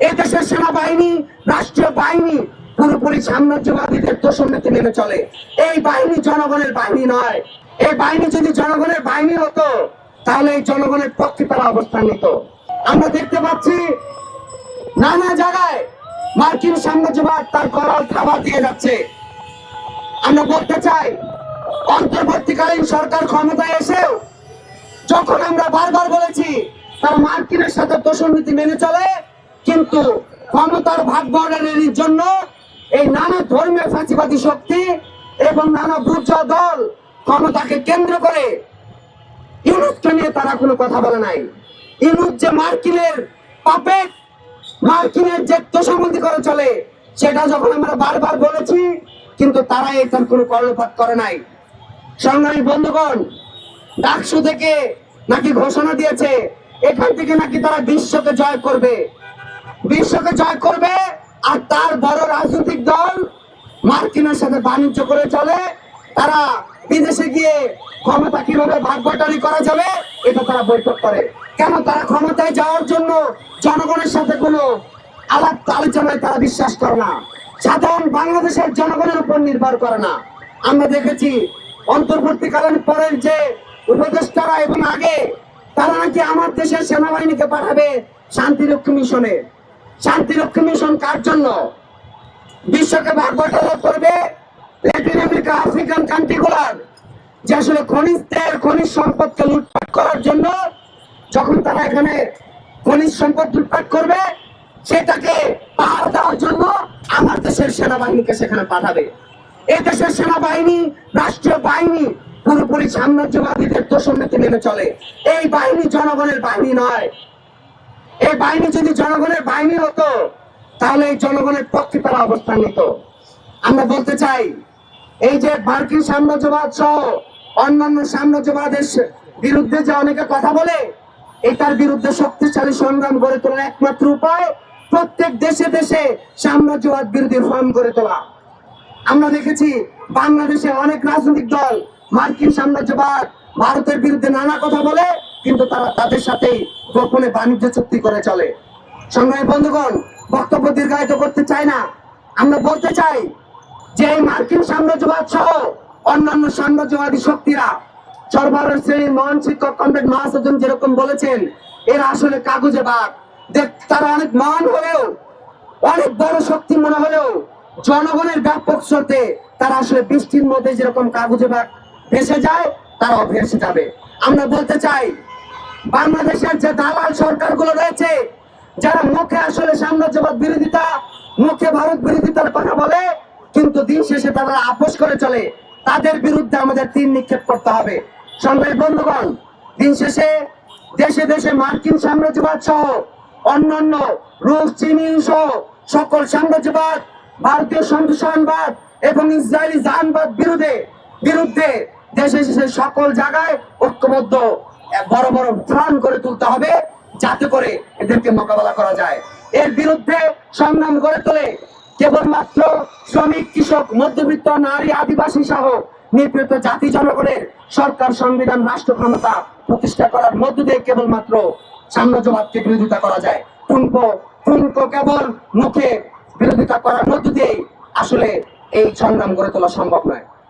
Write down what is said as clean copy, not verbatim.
এদেশের সেনাবাহিনী, রাষ্ট্রীয় বাহিনী পুরোপুরি সাম্রাজ্যবাদীদের দোষনীতি মেনে চলে। এই বাহিনী জনগণের বাহিনী নয়। এই বাহিনী যদি জনগণের বাহিনী হতো তাহলে এই জনগণের পক্ষে তারা অবস্থান নিত। আমরা দেখতে পাচ্ছি নানা জায়গায় মার্কিন সাম্রাজ্যবাদ তার করাল খাবার দিয়ে যাচ্ছে। আমরা বলতে চাই, অন্তর্বর্তীকালীন সরকার ক্ষমতায় এসেও যখন আমরা বারবার বলেছি তারা মার্কিনের সাথে দোষনীতি মেনে চলে, কিন্তু ক্ষমতার ভাগ বন্টনের জন্য এই নানা ধর্মীয় ফাঁসিবাদী শক্তি এবং নানা বুর্জোয়া দল ক্ষমতাকে কেন্দ্র করে ইউনুসকে নিয়ে তারা কোনো কথা বলে নাই। ইউনুস যে মার্কিনের পাপেট, মার্কিনের যে তোষামতি করে চলে, সেটা যখন আমরা বারবার বলেছি, কিন্তু তারা এটার কোনো কর্ণপাত করে নাই। সংগ্রামী বন্ধুগণ, ডাকসু থেকে নাকি ঘোষণা দিয়েছে এখান থেকে নাকি তারা বিশ্বকে জয় করবে, বিশ্বকে জয় করবে। আর তার বড় রাজনৈতিক দল মার্কিনের সাথে বাণিজ্য করে চলে। তারা বিদেশে গিয়ে ক্ষমতা কিভাবে ভাগবাটারি করা যাবে এটা তারা বৈঠক করে। কেন? তারা ক্ষমতায় যাওয়ার জন্য জনগণের সাথে কোনো আলাপ আলোচনায় তারা বিশ্বাস করে না, সাধারণ বাংলাদেশের জনগণের উপর নির্ভর করে না। আমরা দেখেছি অন্তর্বর্তীকালীন পরের যে উপদেষ্টারা এবং আগে, তারা নাকি আমার দেশের সেনাবাহিনীকে পাঠাবে শান্তিরক্ষী মিশনে। শান্তিরক্ষী মিশন কার জন্য? বিশ্বকে ভাগবাটোয়ারা করবে ল্যাটিন আমেরিকা, আফ্রিকান কান্ট্রিগুলার যে আসলে খনিজ তেল, খনিজ সম্পদকে লুটপাট করার জন্য। যখন তারা এখানে খনিজ সম্পদ লুটপাট করবে, সেটাকে পাহারা দেওয়ার জন্য আমার দেশের সেনাবাহিনীকে সেখানে পাঠাবে। এই দেশের সেনাবাহিনী, রাষ্ট্রীয় বাহিনী পুরোপুরি সাম্রাজ্যবাদীদের দোষনীতি মেনে চলে। এই বাহিনী জনগণের বাহিনী নয়। এই বাহিনী যদি জনগণের বাহিনী হতো তাহলে এই জনগণের পক্ষে তারা অবস্থান নিত। আমরা বলতে চাই, এই যে মার্কিন সাম্রাজ্যবাদ সহ অন্যান্য সাম্রাজ্যবাদের বিরুদ্ধে যে অনেকে কথা বলে, এটার বিরুদ্ধে শক্তিশালী সংগ্রাম গড়ে তোলার একমাত্র উপায় প্রত্যেক দেশে দেশে সাম্রাজ্যবাদ বিরোধী ফর্ম গড়ে তোলা। আমরা দেখেছি বাংলাদেশে অনেক রাজনৈতিক দল মার্কিন সাম্রাজ্যবাদ, ভারতের বিরুদ্ধে নানা কথা বলে, কিন্তু তারা তাদের সাথেই গোপনে বাণিজ্য চুক্তি করে চলে। সংগ্রামী বন্ধুগণ, বক্তব্য দীর্ঘায়িত করতে চাই না। আমরা বলতে চাই যে এই মার্কিন সাম্রাজ্যবাদ সহ অন্যান্য সাম্রাজ্যবাদী শক্তিরা, সরবরাহ শ্রেণীর মহান শিক্ষক কমরেড মাহাসজন যেরকম বলেছেন, এরা আসলে কাগজে বাঘ। তারা অনেক মহান হলেও, অনেক বড় শক্তি মনে হলেও জনগণের ব্যাপক স্রোতে তারা আসলে বৃষ্টির মধ্যে যেরকম কাগজে বাঘ ভেসে যায়, তারাও ভেসে যাবে। আমরা বলতে চাই, বাংলাদেশের যে দালাল সরকারগুলো রয়েছে, যারা মুখে আসলে সাম্রাজ্যবাদ বিরোধিতা, মুখে ভারত বিরোধিতার কথা বলে, কিন্তু দিন শেষে তারা আপোষ করে চলে, তাদের বিরুদ্ধে আমাদের তীর নিক্ষেপ করতে হবে। সংগ্রামী বন্ধুগণ, দিন শেষে দেশে দেশে মার্কিন সাম্রাজ্যবাদ সহ অন্যান্য রুশ, চীন সহ সকল সাম্রাজ্যবাদ, ভারতীয় সন্ত্রাসবাদ এবং ইসরায়েলি জাহানবাদ বিরুদ্ধে দেশে দেশে সকল জায়গায় ঐক্যবদ্ধ বড় বড় প্ল্যান করে তুলতে হবে, যাতে করে এদেরকে মোকাবেলা করা যায়। এর বিরুদ্ধে সংগ্রাম গড়ে তোলে কেবলমাত্র শ্রমিক, কৃষক, মধ্যবিত্ত, নারী, আদিবাসী সহ নিপীড়িত জাতি জনগণের সরকার, সংবিধান, রাষ্ট্র ক্ষমতা প্রতিষ্ঠা করার মধ্য দিয়ে কেবলমাত্র সাম্রাজ্যবাদকে বিরোধিতা করা যায়। ঠুনকো কেবল মুখে বিরোধিতা করার মধ্য দিয়ে আসলে এই সংগ্রাম গড়ে তোলা সম্ভব নয়।